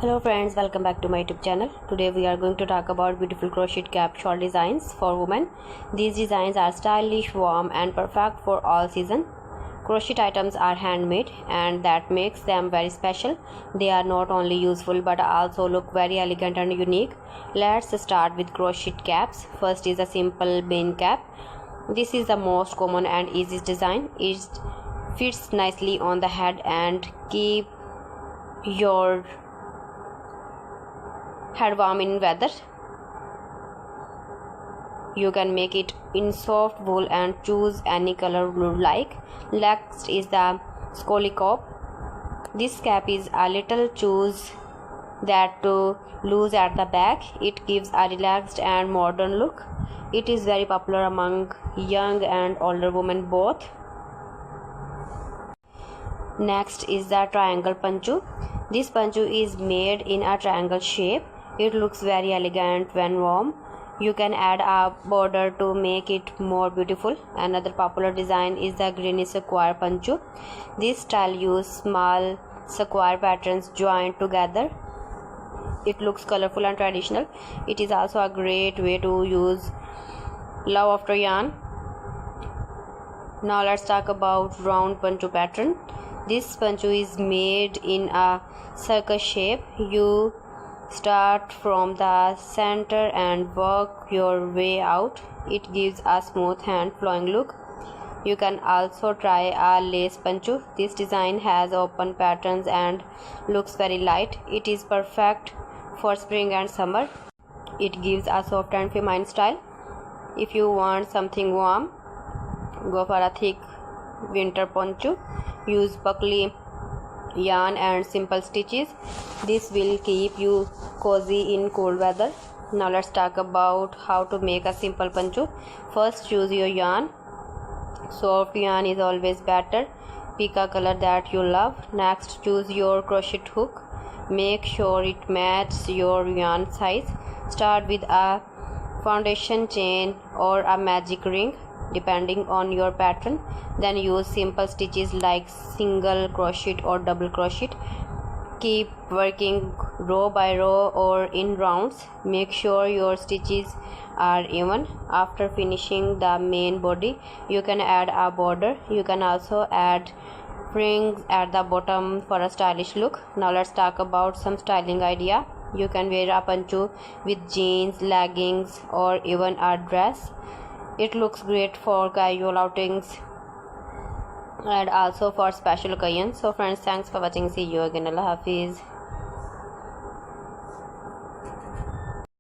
Hello friends, welcome back to my YouTube channel. Today we are going to talk about beautiful crochet cap shawl designs for women. These designs are stylish, warm and perfect for all season. Crochet items are handmade and that makes them very special. They are not only useful but also look very elegant and unique. Let's start with crochet caps. First is a simple bean cap. This is the most common and easiest design. It fits nicely on the head and keep your head warm in weather. You can make it in soft wool and choose any color you like. Next is the scully cap. This cap is a little choose that to loose at the back. It gives a relaxed and modern look. It is very popular among young and older women both. Next is the triangle poncho. This poncho is made in a triangle shape. It looks very elegant when warm. You can add a border to make it more beautiful. Another popular design is the granny square poncho. This style uses small square patterns joined together. It looks colorful and traditional. It is also a great way to use love after yarn. Now let's talk about round poncho pattern. This poncho is made in a circle shape. You start from the center and work your way out. It gives a smooth hand flowing look. You can also try a lace poncho. This design has open patterns and looks very light. It is perfect for spring and summer. It gives a soft and feminine style. If you want something warm, go for a thick winter poncho. Use buckle yarn and simple stitches. This will keep you cozy in cold weather. Now let's talk about how to make a simple poncho. First, choose your yarn. Soft yarn is always better. Pick a color that you love. Next, choose your crochet hook. Make sure it matches your yarn size. Start with a foundation chain or a magic ring depending on your pattern. Then use simple stitches like single crochet or double crochet. Keep working row by row or in rounds. Make sure your stitches are even. After finishing the main body, you can add a border. You can also add rings at the bottom for a stylish look. Now let's talk about some styling idea. You can wear a poncho with jeans, leggings or even a dress. It looks great for casual outings and also for special occasions. So friends, thanks for watching. See you again. Allah Hafiz.